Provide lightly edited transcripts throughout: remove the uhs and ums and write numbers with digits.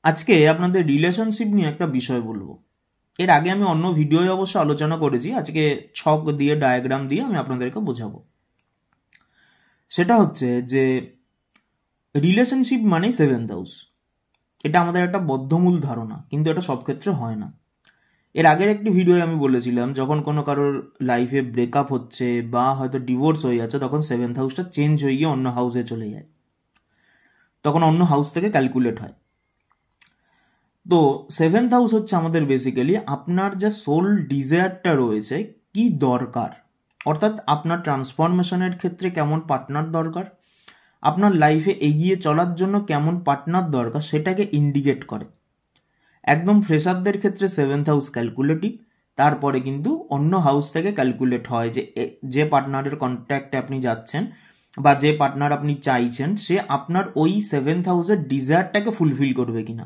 আজকে আপনাদের রিলেশনশিপ নিয়ে একটা বিষয় বলবো। এর আগে আমি অন্য ভিডিওয় অবশ্য আলোচনা করেছি, আজকে ছক দিয়ে ডায়াগ্রাম দিয়ে আমি আপনাদেরকে বোঝাবো। সেটা হচ্ছে যে রিলেশনশিপ মানেই সেভেন্থ হাউস। এটা আমাদের একটা বদ্ধমূল ধারণা, কিন্তু এটা সব ক্ষেত্রে হয় না। এর আগের একটি ভিডিওয় আমি বলেছিলাম, যখন কোনো কারোর লাইফে ব্রেকআপ হচ্ছে বা হয়তো ডিভোর্স হয়ে যাচ্ছে, তখন সেভেন্থ হাউসটা চেঞ্জ হয়ে গিয়ে অন্য হাউসে চলে যায়, তখন অন্য হাউস থেকে ক্যালকুলেট হয়। তো সেভেন্থ হাউস হচ্ছে আমাদের বেসিক্যালি আপনার যে সোল ডিজায়ারটা রয়েছে, কি দরকার, অর্থাৎ আপনার ট্রান্সফরমেশনের ক্ষেত্রে কেমন পার্টনার দরকার, আপনার লাইফে এগিয়ে চলার জন্য কেমন পার্টনার দরকার, সেটাকে ইন্ডিকেট করে। একদম ফ্রেশারদের ক্ষেত্রে সেভেন্থ হাউস ক্যালকুলেটিভ, তারপরে কিন্তু অন্য হাউস থেকে ক্যালকুলেট হয় যে যে পার্টনারের কন্ট্যাক্টে আপনি যাচ্ছেন বা যে পার্টনার আপনি চাইছেন, সে আপনার ওই সেভেন্থ হাউসের ডিজায়ারটাকে ফুলফিল করবে কিনা।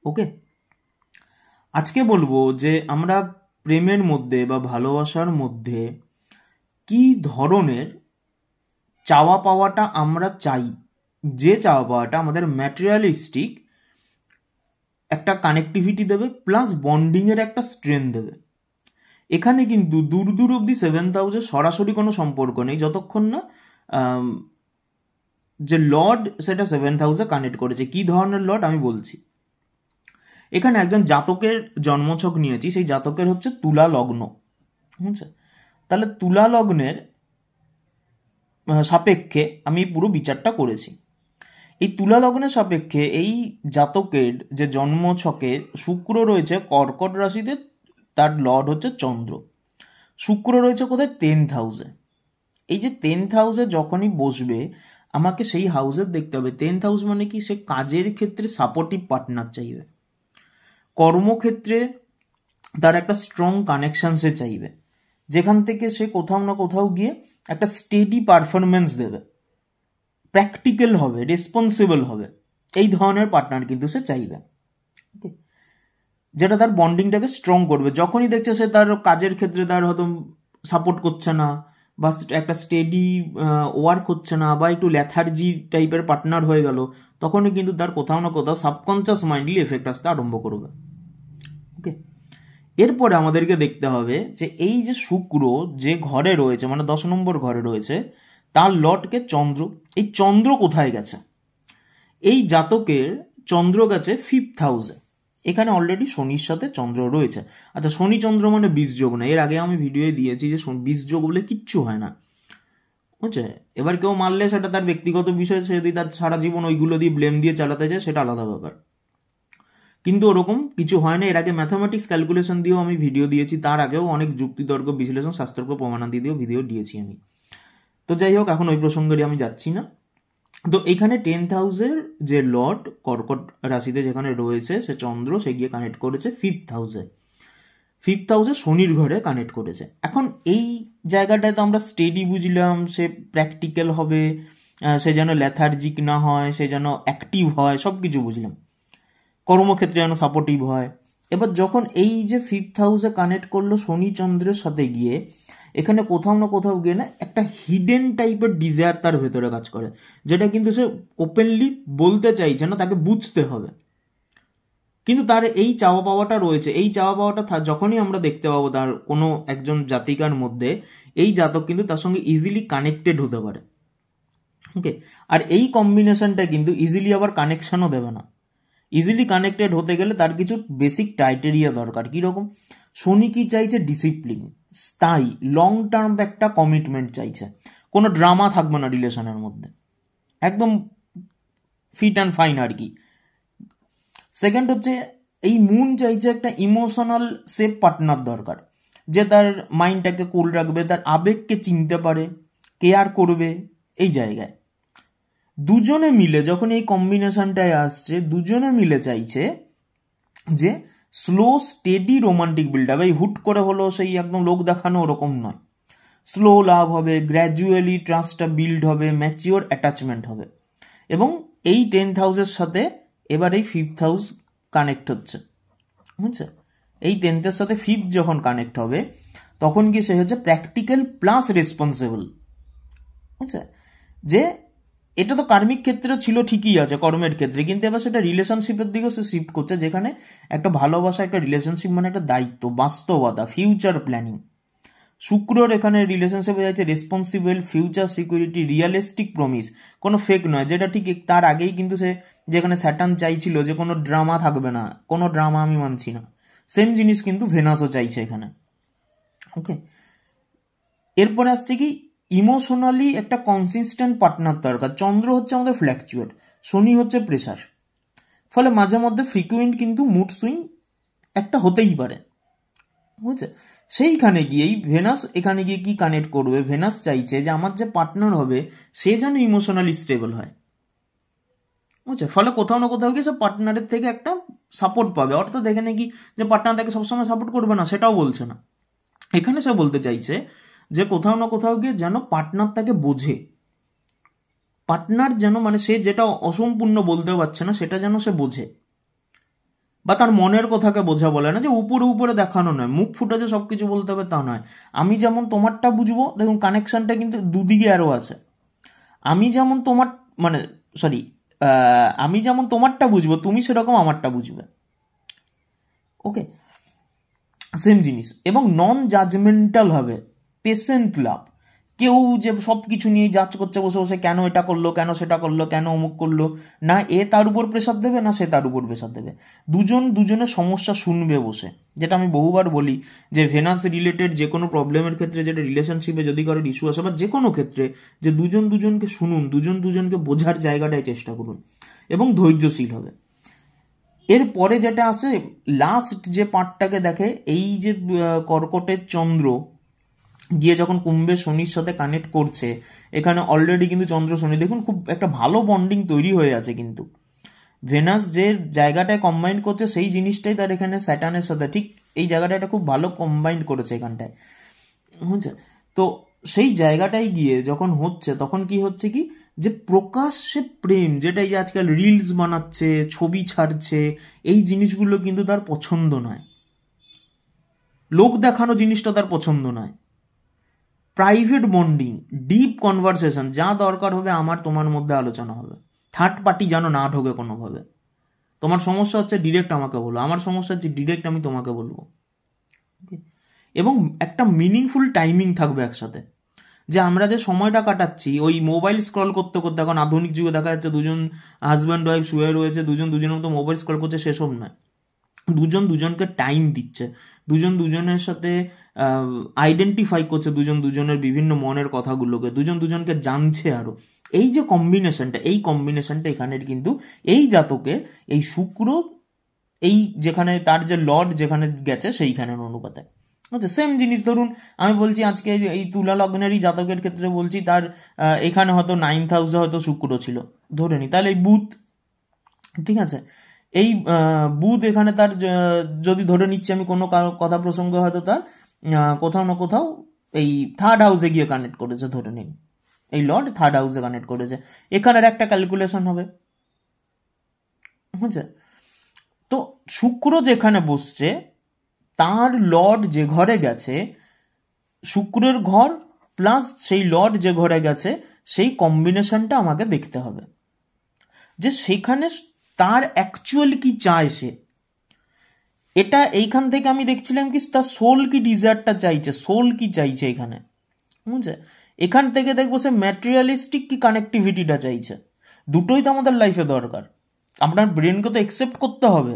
ওকে, আজকে বলবো যে আমরা প্রেমের মধ্যে বা ভালোবাসার মধ্যে কি ধরনের চাওয়া পাওয়াটা আমরা চাই, যে চাওয়া পাওয়াটা আমাদের ম্যাটেরিয়ালিস্টিক একটা কানেক্টিভিটি দেবে, প্লাস বন্ডিংয়ের একটা স্ট্রেংথ দেবে। এখানে কিন্তু দূর দূর অব্দি সেভেন্থ হাউসের সরাসরি কোনো সম্পর্ক নেই, যতক্ষণ না যে লর্ড সেটা সেভেন্থ হাউসে কানেক্ট করেছে। কি ধরনের লর্ড আমি বলছি। এখানে একজন জাতকের জন্মছক নিয়েছি, সেই জাতকের হচ্ছে তুলা লগ্ন। বুঝছে? তাহলে তুলা লগ্নের সাপেক্ষে আমি পুরো বিচারটা করেছি। এই তুলা লগ্নের সাপেক্ষে এই জাতকের যে জন্মছকে শুক্র রয়েছে কর্কট রাশিতে, তার লর্ড হচ্ছে চন্দ্র। শুক্র রয়েছে কোথায়? 10th হাউসে। এই যে 10th হাউসে যখনই বসবে, আমাকে সেই হাউসের দেখতে হবে 10th হাউস মানে কি, সে কাজের ক্ষেত্রে সাপোর্টিভ পার্টনার চাইবে, কর্মক্ষেত্রে তার একটা স্ট্রং কানেকশন সে চাইবে, যেখান থেকে সে কোথাও না কোথাও গিয়ে একটা স্টেডি পারফরমেন্স দেবে, প্র্যাকটিক্যাল হবে, রেসপন্সিবল হবে। এই ধরনের পার্টনার কিন্তু সে চাইবে, যেটা তার বন্ডিংটাকে স্ট্রং করবে। যখনই দেখছে সে তার কাজের ক্ষেত্রে তার হয়তো সাপোর্ট করছে না, বা একটা স্টেডি ওয়ার্ক হচ্ছে না, বা একটু ল্যাথার্জি টাইপের পার্টনার হয়ে গেল, তখনই কিন্তু তার কোথাও না কোথাও সাবকনসিয়াস মাইন্ডলি এফেক্ট আসতে আরম্ভ করবে। ওকে, এরপরে আমাদেরকে দেখতে হবে যে এই যে শুক্র যে ঘরে রয়েছে, মানে 10 নম্বর ঘরে রয়েছে, তার লর্ডকে চন্দ্র। এই চন্দ্র কোথায় গেছে? এই জাতকের চন্দ্র গেছে 5th হাউসে। এখানে অলরেডি শনির সাথে চন্দ্র রয়েছে। আচ্ছা, শনি চন্দ্র মানে বীজযোগ না, এর আগে আমি ভিডিওয়ে দিয়েছি যে বীজযোগ বলে কিচ্ছু হয় না। বুঝছে? এবার কেউ মানলে সেটা তার ব্যক্তিগত বিষয়, সে যদি তার সারা জীবন ওইগুলো দিয়ে ব্লেম দিয়ে চালাতে যায়, সেটা আলাদা ব্যাপার, কিন্তু ওরকম কিছু হয় না। এর আগে ম্যাথামেটিক্স ক্যালকুলেশন দিয়েও আমি ভিডিও দিয়েছি, তার আগেও অনেক যুক্তিতর্ক বিশ্লেষণ শাস্ত্রজ্ঞ প্রমাণাদি দিয়েও ভিডিও দিয়েছি আমি। তো যাই হোক, এখন ওই প্রসঙ্গে আমি যাচ্ছি না। তো এখানে 10th হাউসের যে লর্ড কর্কট রাশিতে যেখানে রয়েছে, সে চন্দ্র, সে গিয়ে কানেক্ট করেছে 5th হাউসে। 5th হাউসে শনির ঘরে কানেক্ট করেছে। এখন এই জায়গাটায় তো আমরা স্টেডি বুঝলাম, সে প্র্যাকটিক্যাল হবে, সে যেন ল্যাথার্জিক না হয়, সে যেন অ্যাক্টিভ হয়, সব কিছু বুঝলাম, কর্মক্ষেত্রে যেন সাপোর্টিভ হয়। এবার যখন এই যে 5th হাউসে কানেক্ট করলো শনি চন্দ্রের সাথে গিয়ে, এখানে কোথাও না কোথাও গিয়ে না একটা হিডেন টাইপের ডিজায়ার তার ভেতরে কাজ করে, যেটা কিন্তু সে ওপেনলি বলতে চাইছে না, তাকে বুঝতে হবে। কিন্তু তার এই চাওয়া পাওয়াটা রয়েছে। এই চাওয়া পাওয়াটা যখনই আমরা দেখতে পাবো তার কোনো একজন জাতিকার মধ্যে, এই জাতক কিন্তু তার সঙ্গে ইজিলি কানেক্টেড হতে পারে। ওকে, আর এই কম্বিনেশনটা কিন্তু ইজিলি আবার কানেকশনও দেবে না। ইজিলি কানেক্টেড হতে গেলে তার কিছু বেসিক ক্রাইটেরিয়া দরকার। কীরকম? শনি কি চাইছে? ডিসিপ্লিন, স্থায়ী, লং টার্ম একটা কমিটমেন্ট চাইছে, কোনো ড্রামা থাকবে না রিলেশনের মধ্যে, একদম ফিট অ্যান্ড ফাইন আর কি। সেকেন্ড হচ্ছে, এই মুন চাইছে একটা ইমোশনাল সেফ পার্টনার দরকার, যে তার মাইন্ডটাকে কুল রাখবে, তার আবেগকে চিনতে পারে, কেয়ার করবে। এই জায়গায় দুজনে মিলে যখন এই কম্বিনেশনটায় আসছে, দুজনে মিলে চাইছে যে slow steady romantic build up. এই হুট করে হলো সেই একদম লোক দেখানো ওরকম নয়, স্লো লাভ হবে, গ্র্যাজুয়ালি ট্রাস্টটা বিল্ড হবে, ম্যাচিওর অ্যাটাচমেন্ট হবে। এবং এই 10th হাউসের সাথে এবার এই 5th হাউস কানেক্ট হচ্ছে। বুঝছে? এই 10th-এর সাথে 5th যখন কানেক্ট হবে, তখন কি সে হচ্ছে প্র্যাকটিক্যাল প্লাস রেসপন্সিবল। বুঝছে? যে এটা তো কার্মিক ক্ষেত্রে ছিল, ঠিকই আছে কর্মের ক্ষেত্রে, কিন্তু এবার সেটা রিলেশনশিপের দিকেও সে শিফট করছে, যেখানে একটা ভালোবাসা, একটা রিলেশনশিপ মানে একটা দায়িত্ব, বাস্তবতা, ফিউচার প্ল্যানিং। শুক্রর এখানে রিলেশনশিপে যাচ্ছে responsible, future security, realistic promise, কোনো ফেক নয়, যেটা ঠিক তার আগেই কিন্তু সে যেখানে স্যাটার্ন চাইছিল যে কোনো ড্রামা থাকবে না, কোনো ড্রামা আমি মানছি না, সেম জিনিস কিন্তু ভেনাসও চাইছে এখানে। ওকে, এরপরে আসছে কি ইমোশনালি একটা কনসিস্টেন্ট পার্টনার দরকার। চন্দ্র হচ্ছে আমাদের ফ্ল্যাকচুয়েট, শনি হচ্ছে প্রেশার, ফলে মাঝে মধ্যে ফ্রিকুয়েন্ট কিন্তু মুড সুইং একটা হতেই পারে, বুঝছে? সেইখানে গিয়েই ভেনাস এখানে গিয়ে কি কানেক্ট করবে, ভেনাস চাইছে যে আমার যে পার্টনার হবে সে যেন ইমোশনালি স্টেবল হয়, বুঝছে? ফলে কোথাও না কোথাও গিয়ে সে পার্টনারের থেকে একটা সাপোর্ট পাবে। অর্থাৎ এখানে কি যে পার্টনার তাকে সবসময় সাপোর্ট করবে না সেটাও বলছে না, এখানে সে বলতে চাইছে যে কোথাও না কোথাও গিয়ে যেন পার্টনার তাকে বোঝে, পার্টনার যেন মানে সে যেটা অসম্পূর্ণ বলতে পারছে না সেটা যেন সে বোঝে, বা তার মনের কথাকে বোঝা বলে না, যে উপরে উপরে দেখানো নয়, মুখ ফুটে যে সবকিছু বলতে হবে তা নয়। আমি যেমন তোমারটা বুঝবো, দেখুন কানেকশনটা কিন্তু দুদিকে আরও আছে। আমি যেমন তোমার মানে সরি আমি যেমন তোমারটা বুঝবো তুমি সেরকম আমারটা বুঝবে। ওকে, সেম জিনিস, এবং নন জাজমেন্টাল হবে, পেশেন্ট লাভ। কেউ যে সব কিছু নিয়ে জাজ করছে বসে বসে, কেন এটা করলো, কেন সেটা করলো, কেন অমুক করলো, না এ তার উপর প্রেশার দেবে, না সে তার উপর প্রেশার দেবে, দুজন দুজনের সমস্যা শুনবে বসে। যেটা আমি বহুবার বলি যে ভেনাস রিলেটেড যে কোনো প্রবলেমের ক্ষেত্রে, যেটা রিলেশনশিপে যদি কারোর ইস্যু আসে বা যে কোনো ক্ষেত্রে, যে দুজন দুজনকে শুনুন, দুজন দুজনকে বোঝার জায়গাটায় চেষ্টা করুন এবং ধৈর্যশীল হবে। এরপরে যেটা আসে লাস্ট যে পার্টটাকে দেখে, এই যে কর্কটের চন্দ্র গিয়ে যখন কুম্ভের শনির সাথে কানেক্ট করছে, এখানে অলরেডি কিন্তু চন্দ্র শনি দেখুন খুব একটা ভালো বন্ডিং তৈরি হয়ে আছে, কিন্তু ভেনাস যে জায়গাটায় কম্বাইন করছে সেই জিনিসটাই তার এখানে স্যাটার্নের সাথে ঠিক এই জায়গাটা একটা খুব ভালো কম্বাইন করেছে এখানটায়, বুঝছে? তো সেই জায়গাটায় গিয়ে যখন হচ্ছে তখন কি হচ্ছে কি যে প্রকাশ্যে প্রেম, যেটা এই যে আজকাল রিলস বানাচ্ছে, ছবি ছাড়ছে, এই জিনিসগুলো কিন্তু তার পছন্দ নয়, লোক দেখানো জিনিসটা তার পছন্দ নয়। প্রাইভেট বন্ডিং, ডিপ কনভারসেশন, যা দরকার হবে আমার তোমার মধ্যে আলোচনা হবে, থার্ড পার্টি যেন না ঢোকে কোনোভাবে। তোমার সমস্যা হচ্ছে ডিরেক্ট আমাকে বলো, আমার সমস্যা হচ্ছে ডিরেক্ট আমি তোমাকে বলবো। এবং একটা মিনিংফুল টাইমিং থাকবে একসাথে, যে আমরা যে সময়টা কাটাচ্ছি ওই মোবাইল স্ক্রল করতে করতে, এখন আধুনিক যুগে দেখা যাচ্ছে দুজন হাজব্যান্ড ওয়াইফ শুয়ে রয়েছে, দুজন দুজনের মতো মোবাইল স্ক্রল করছে, সেসব নয়, দুজন দুজনকে টাইম দিচ্ছে, দুজন দুজনের সাথে আইডেন্টিফাই করছে দুজন দুজনের বিভিন্ন মনের কথাগুলোকে, দুজন দুজনকে জানছে আরো। এই যে কম্বিনেশনটা, এই কম্বিনেশনটা এখানের কিন্তু এই জাতকে, এই শুক্র এই যেখানে তার যে লর্ড যেখানে গেছে সেইখানের অনুপাতে, আচ্ছা সেম জিনিস ধরুন আমি বলছি আজকে এই তুলা লগ্নেরই জাতকের ক্ষেত্রে বলছি, তার এখানে হয়তো 9th হাউসে হয়তো শুক্র ছিল ধরে নি, তাহলে এই বুধ, ঠিক আছে, এই বুধ এখানে তার যদি ধরে নিচ্ছি আমি কোনো কথা প্রসঙ্গে হয়তো তার কোথাও না কোথাও এই থার্ড হাউসে গিয়ে কানেক্ট করেছে, ধরে নিন এই লর্ড থার্ড হাউসে কানেক্ট করেছে, এখানের একটা ক্যালকুলেশন হবে, বুঝছে? তো শুক্র যেখানে বসছে তার লর্ড যে ঘরে গেছে, শুক্রের ঘর প্লাস সেই লর্ড যে ঘরে গেছে, সেই কম্বিনেশনটা আমাকে দেখতে হবে, যে সেখানে তার অ্যাকচুয়ালি কি চায় সে। এটা এইখান থেকে আমি দেখছিলাম কি তার সোল কি ডিজায়ারটা চাইছে, সোল কি চাইছে এখানে, বুঝছে? এখান থেকে দেখবো সে ম্যাটেরিয়ালিস্টিক কি কানেক্টিভিটিটা চাইছে, দুটোই তো আমাদের লাইফে দরকার, আপনার ব্রেনকে তো অ্যাকসেপ্ট করতে হবে,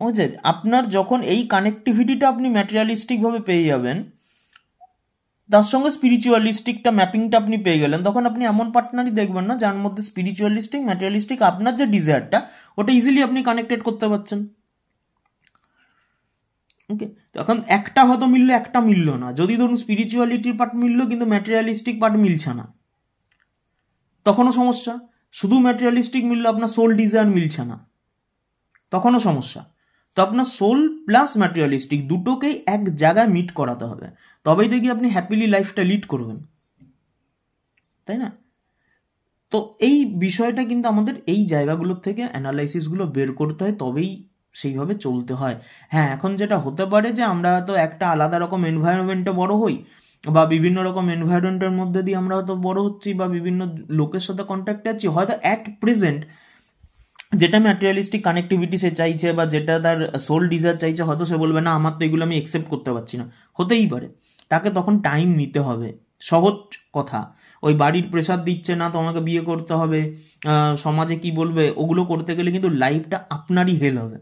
বুঝছে? আপনার যখন এই কানেক্টিভিটিটা আপনি ম্যাটেরিয়ালিস্টিকভাবে পেয়ে যাবেন, তার সঙ্গে স্পিরিচুয়ালিস্টিকটা ম্যাপিংটা আপনি পেয়ে গেলেন, তখন আপনি এমন পার্টনারই দেখবেন না যার মধ্যে স্পিরিচুয়ালিস্টিক ম্যাটেরিয়ালিস্টিক আপনার যে ডিজায়ারটা ওটা ইজিলি আপনি কানেক্টেড করতে পারছেন। ওকে, তখন একটা হয়তো মিললো, একটা মিললো না, যদি ধরুন স্পিরিচুয়ালিটির পার্ট মিললো কিন্তু ম্যাটেরিয়ালিস্টিক পার্ট মিলছে না, তখনও সমস্যা। শুধু ম্যাটেরিয়ালিস্টিক মিললো, আপনার সোল ডিজায়ার মিলছে না, তখনও সমস্যা। তো আপনার সোল প্লাস ম্যাটেরিয়ালিস্টিক দুটোকেই এক জায়গায় মিট করাতে হবে, তবেই দেখি আপনি হ্যাপিলি লাইফটা লিড করবেন, তাই না? তো এই বিষয়টা কিন্তু আমাদের এই জায়গাগুলোর থেকে অ্যানালাইসিসগুলো বের করতে হয়, তবেই সেইভাবে চলতে হয়। হ্যাঁ, এখন যেটা হতে পারে যে আমরা তো একটা আলাদা রকম এনভায়রনমেন্টে বড় হই, বা বিভিন্ন রকম এনভায়রনমেন্টের মধ্যে দিয়ে আমরা হয়তো বড় হচ্ছি বা বিভিন্ন লোকের সাথে কন্ট্যাক্টে আছি, হয়তো অ্যাট প্রেজেন্ট যেটা ম্যাটেরিয়ালিস্টিক কানেক্টিভিটি সে চাইছে বা যেটা তার সোল ডিজায়ার চাইছে, হয়তো সে বলবে না আমার তো এগুলো আমি একসেপ্ট করতে পারছি না, হতেই পারে। তাকে তখন টাইম নিতে হবে। সহজ কথা, ওই বাড়ির প্রেশার দিচ্ছে না তোমাকে বিয়ে করতে হবে, সমাজে কি বলবে, ওগুলো করতে গেলে কিন্তু লাইফটা আপনারই হেল হবে।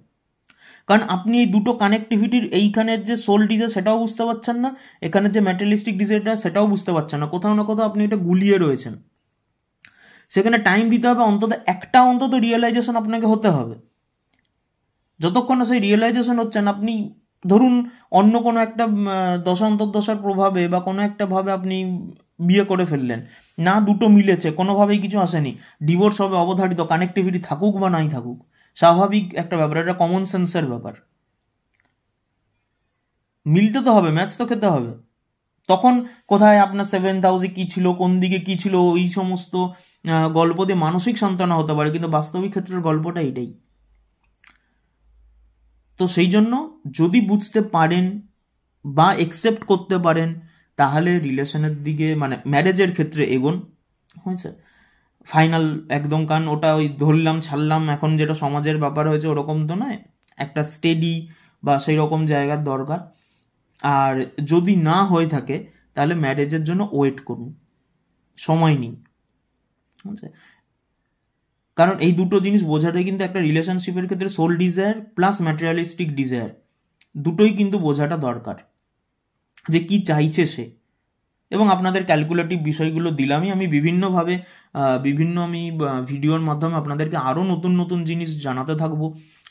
কারণ আপনি এই দুটো কানেক্টিভিটির এইখানের যে সোল ডিজায়ার সেটাও বুঝতে পারছেন না, এখানের যে ম্যাটেরিয়ালিস্টিক ডিজায়ারটা সেটাও বুঝতে পারছেন না, কোথাও না কোথাও আপনি এটা গুলিয়ে রয়েছেন। সেখানে টাইম দিতে হবে, অন্তত রিয়েলাইজেশন আপনাকে হতে হবে। যতক্ষণ না সেই রিয়েলাইজেশন হচ্ছেন, আপনি ধরুন অন্য কোনো একটা দশান্তর্দশার প্রভাবে বা কোনো একটা ভাবে আপনি বিয়ে করে ফেললেন, না দুটো মিলেছে, কোনোভাবেই কিছু আসেনি, ডিভোর্স হবে অবধারিত, কানেক্টিভিটি থাকুক বা নাই থাকুক, স্বাভাবিক একটা ব্যাপার, এটা কমন সেন্সের ব্যাপার। মিলতে তো হবে, ম্যাচ তো খেতে হবে। তখন কোথায় আপনার 7th হাউসে কী ছিল, কোন দিকে কী ছিল, এই সমস্ত গল্প দিয়ে মানসিক সান্ত্বনা হতে পারে, কিন্তু বাস্তবিক ক্ষেত্রের গল্পটা এটাই। তো সেই জন্য যদি বুঝতে পারেন বা একসেপ্ট করতে পারেন, তাহলে রিলেশনের দিকে মানে ম্যারেজের ক্ষেত্রে এগোন, হয়েছে ফাইনাল একদম। কারণ ওটা ওই ধরলাম ছাড়লাম এখন যেটা সমাজের ব্যাপার হয়েছে ওরকম তো নয়, একটা স্টেডি বা সেই রকম জায়গার দরকার। আর যদি না হয়ে থাকে তাহলে ম্যারেজের জন্য ওয়েট করুন, সময় নিন, ঠিক আছে। কারণ এই দুটো জিনিস বোঝাটাই কিন্তু একটা রিলেশনশিপের ক্ষেত্রে soul desire plus materialistic desire দুটোই কিন্তু বোঝাটা দরকার, যে কি চাইছে সে। এবং আপনাদের ক্যালকুলেটিভ বিষয়গুলো দিলামই আমি বিভিন্নভাবে, আমি ভিডিওর মাধ্যমে আপনাদেরকে আরও নতুন নতুন জিনিস জানাতে থাকবো,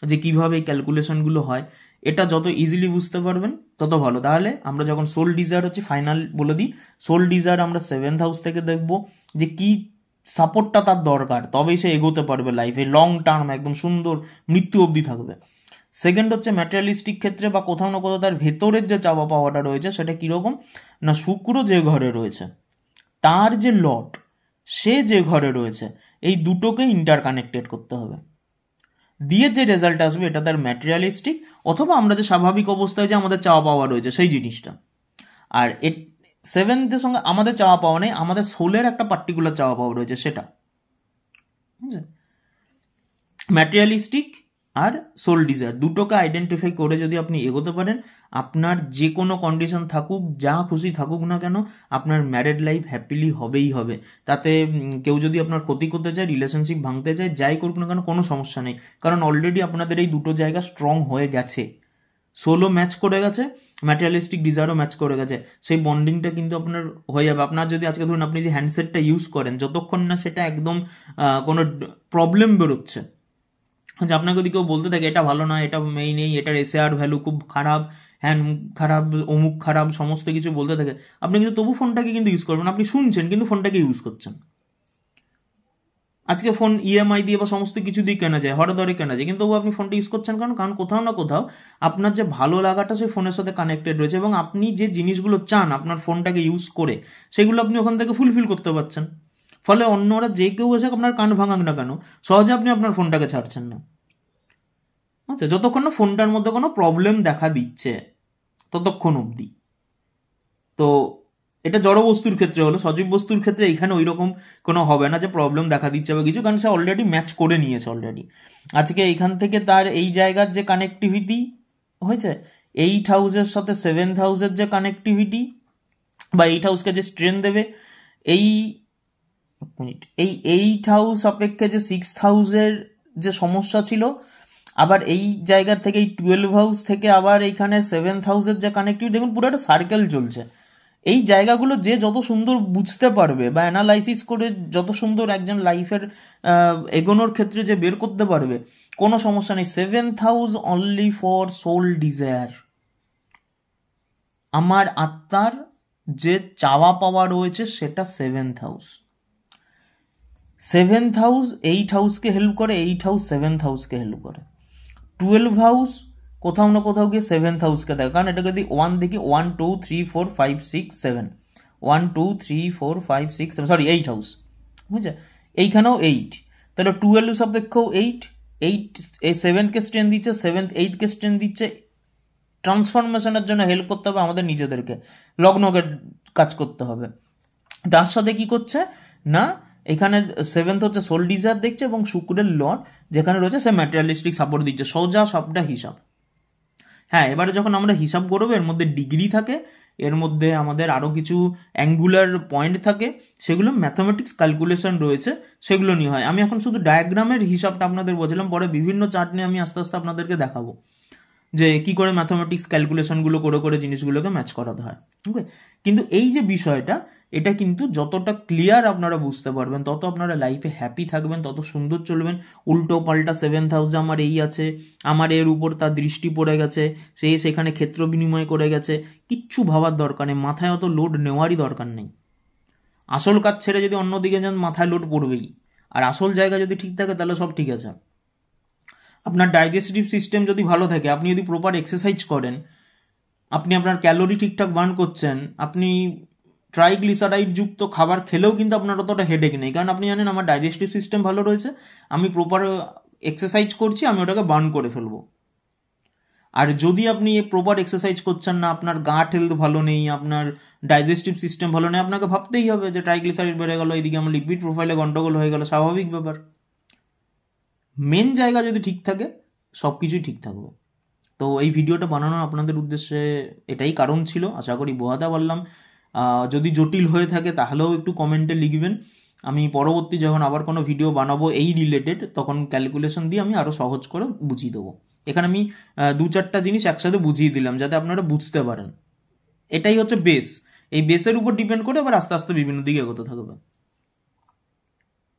যে কিভাবে এই ক্যালকুলেশনগুলো হয়। এটা যত ইজিলি বুঝতে পারবেন তত ভালো। তাহলে আমরা যখন সোল ডিজায়ার হচ্ছে, ফাইনাল বলে দিই, সোল ডিজায়ার আমরা 7th হাউস থেকে দেখব যে কি সাপোর্টটা তার দরকার, তবেই সে এগোতে পারবে লাইফে, লং টার্ম একদম সুন্দর মৃত্যু অবধি থাকবে। সেকেন্ড হচ্ছে ম্যাটেরিয়ালিস্টিক ক্ষেত্রে বা কোথাও না কোথাও তার ভেতরের যে চাওয়া পাওয়াটা রয়েছে সেটা কীরকম না, শুক্র যে ঘরে রয়েছে তার যে লট সে যে ঘরে রয়েছে, এই দুটোকে ইন্টারকানেক্টেড করতে হবে, দিয়ে যে রেজাল্ট আসবে এটা তার ম্যাটেরিয়ালিস্টিক, অথবা আমরা যে স্বাভাবিক অবস্থায় যে আমাদের চাওয়া পাওয়া রয়েছে সেই জিনিসটা। আর 7th সঙ্গে আমাদের চাওয়া পাওয়া নেই, আমাদের সোলের একটা পার্টিকুলার চাওয়া পাওয়া রয়েছে সেটা, বুঝছে। ম্যাটেরিয়ালিস্টিক আর সোল ডিজায়ার দুটোকে আইডেন্টিফাই করে যদি আপনি এগোতে পারেন, আপনার যে কোনো কন্ডিশন থাকুক, যা খুশি থাকুক না কেন, আপনার ম্যারেড লাইফ হ্যাপিলি হবেই হবে। তাতে কেউ যদি আপনার ক্ষতি করতে চায়, রিলেশনশিপ ভাঙতে চায়, যাই করুক না কেন কোনো সমস্যা নেই, কারণ অলরেডি আপনাদের এই দুটো জায়গা স্ট্রং হয়ে গেছে, সোলও ম্যাচ করে গেছে, ম্যাটেরিয়ালিস্টিক ডিজায়ারও ম্যাচ করে গেছে, সেই বন্ডিংটা কিন্তু আপনার হয়ে যাবে। আপনার যদি আজকে ধরুন আপনি যে হ্যান্ডসেটটা ইউজ করেন, যতক্ষণ না সেটা একদম কোনো প্রবলেম বেরোচ্ছে, যে আপনাকে যদি কেউ বলতে থাকে এটা ভালো না, এটা মেই নেই, এটার এসএআর ভ্যালু খুব খারাপ, হ্যান খারাপ, অমুক খারাপ, সমস্ত কিছু বলতে থাকে, আপনি কিন্তু তবু ফোনটাকে কিন্তু ইউজ করবেন, আপনি শুনছেন কিন্তু ফোনটাকে ইউজ করছেন। আজকে ফোন ইএমআই দিয়ে বা সমস্ত কিছু দিয়ে কেনা যায়, হঠাৎ ধরে কেনা যায়, কিন্তু তবু আপনি ফোনটা ইউজ করছেন, কারণ কোথাও না কোথাও আপনার যে ভালো লাগাটা সেই ফোনের সাথে কানেক্টেড রয়েছে, এবং আপনি যে জিনিসগুলো চান আপনার ফোনটাকে ইউজ করে সেগুলো আপনি ওখান থেকে ফুলফিল করতে পারছেন। ফলে অন্যরা যে কেউ এসে আপনার কান ভাঙাক না কেন, সহজে আপনি আপনার ফোনটাকে ছাড়ছেন না। আচ্ছা, যতক্ষণ না ফোনটার মধ্যে কোনো প্রবলেম দেখা দিচ্ছে ততক্ষণ অবধি। তো এটা জড় বস্তুর ক্ষেত্রে হলো, সজীব বস্তুর ক্ষেত্রে এখানে ওই রকম কোনো হবে না যে প্রবলেম দেখা দিচ্ছে বা কিছু, কারণ সে অলরেডি ম্যাচ করে নিয়েছে অলরেডি। আজকে এইখান থেকে তার এই জায়গার যে কানেক্টিভিটি হয়েছে, 8th হাউসের সাথে 7th হাউসের যে কানেক্টিভিটি বা 8th হাউসকে যে স্ট্রেন দেবে, এই 8th হাউস অপেক্ষে যে 6th হাউসের যে সমস্যা ছিল, আবার এই জায়গা থেকে এই 12 হাউস থেকে আবার এইখানে 7th হাউসের যে কানেক্টিভিটি, দেখুন পুরো একটা সার্কেল চলছে। এই জায়গাগুলো যে যত সুন্দর বুঝতে পারবে বা অ্যানালাইসিস করে যত সুন্দর একজন লাইফের এগোনোর ক্ষেত্রে যে বের করতে পারবে, কোনো সমস্যা নেই। 7th house only for soul desire, আমার আত্মার যে চাওয়া পাওয়া রয়েছে সেটা 7th house. 7th house 8th হাউসকে help করে, 8th হাউস 7th হাউসকে হেল্প করে, 12 হাউস কোথাও না কোথাও গিয়ে 7th হাউসকে দেখে। কারণ এটা যদি 1 দেখি, 1 2 3 4 5 6 7, 1 2 3 4 5 6 7, সরি 8 হাউস, বুঝছে, এইখানেও 8, তাহলে 12 সাপেক্ষেও 8, 8 এই 7কে স্ট্রেন দিচ্ছে, 7th 8কে স্ট্রেন দিচ্ছে। ট্রান্সফরমেশনের জন্য হেল্প করতে হবে আমাদের নিজেদেরকে, লগ্নকে কাজ করতে হবে। তার সাথে কি করছে না, এখানে 7th হচ্ছে সোল ডিজায়ার দেখছে এবং শুক্রের লর্ড যেখানে রয়েছে সে ম্যাটেরিয়ালিস্টিক সাপোর্ট দিচ্ছে। সোজা সবটা হিসাব। হ্যাঁ, এবারে যখন আমরা হিসাব করবো এর মধ্যে ডিগ্রি থাকে, এর মধ্যে আমাদের আরও কিছু অ্যাঙ্গুলার পয়েন্ট থাকে, সেগুলো ম্যাথামেটিক্স ক্যালকুলেশন রয়েছে, সেগুলো নিয়ে হয়। আমি এখন শুধু ডায়াগ্রামের হিসাবটা আপনাদের বলছিলাম, পরে বিভিন্ন চার্ট নিয়ে আমি আস্তে আস্তে আপনাদেরকে দেখাবো যে কি করে ম্যাথামেটিক্স ক্যালকুলেশনগুলো করে করে জিনিসগুলোকে ম্যাচ করাতে হয়। ওকে, কিন্তু এই যে বিষয়টা, এটা কিন্তু যতটা ক্লিয়ার আপনারা বুঝতে পারবেন তত আপনারা লাইফে হ্যাপি থাকবেন, তত সুন্দর চলবেন। উল্টো পাল্টা 7th হাউসে আমার এই আছে, আমার এর উপর তার দৃষ্টি পড়ে গেছে, সে সেখানে ক্ষেত্র বিনিময় করে গেছে, কিচ্ছু ভাবার দরকার নেই, মাথায় অত লোড নেওয়ারই দরকার নেই। আসল কাজ ছেড়ে যদি অন্যদিকে যান মাথায় লোড পড়বেই, আর আসল জায়গা যদি ঠিক থাকে তাহলে সব ঠিক আছে। আপনার ডাইজেস্টিভ সিস্টেম যদি ভালো থাকে, আপনি যদি প্রপার এক্সারসাইজ করেন, আপনি আপনার ক্যালোরি ঠিকঠাক বার্ন করছেন, আপনি ট্রাইগ্লিসারাইড যুক্ত খাবার খেলেও কিন্তু আপনার অতটা হেডেক নেই, কারণ আপনি জানেন আমার ডাইজেস্টিভ সিস্টেম ভালো রয়েছে, আমি প্রপার এক্সারসাইজ করছি, আমি ওটাকে বার্ন করে ফেলবো। আর যদি আপনি প্রপার এক্সারসাইজ করছেন না, আপনার গাট হেলথ ভালো নেই, আপনার ডাইজেস্টিভ সিস্টেম ভালো নেই, আপনাকে ভাবতেই হবে যে ট্রাইগ্লিসারাইড বেড়ে গেল, এদিকে আমার লিপিড প্রোফাইলে গন্ডগোল হয়ে গেল, স্বাভাবিক ব্যাপার। মেন জায়গা যদি ঠিক থাকে সব কিছুই ঠিক থাকবে। তো এই ভিডিওটা বানানোর আপনাদের উদ্দেশ্যে এটাই কারণ ছিল, আশা করি বোঝাতে পারলাম। যদি জটিল হয়ে থাকে তাহলেও একটু কমেন্টে লিখবেন, আমি পরবর্তী যখন আবার কোনো ভিডিও বানাবো এই রিলেটেড, তখন ক্যালকুলেশন দিয়ে আমি আরও সহজ করে বুঝিয়ে দেবো। এখানে আমি 2-4টা জিনিস একসাথে বুঝিয়ে দিলাম যাতে আপনারা বুঝতে পারেন। এটাই হচ্ছে বেস, এই বেসের উপর ডিপেন্ড করে এবার আস্তে আস্তে বিভিন্ন দিকে এগোতে থাকবে।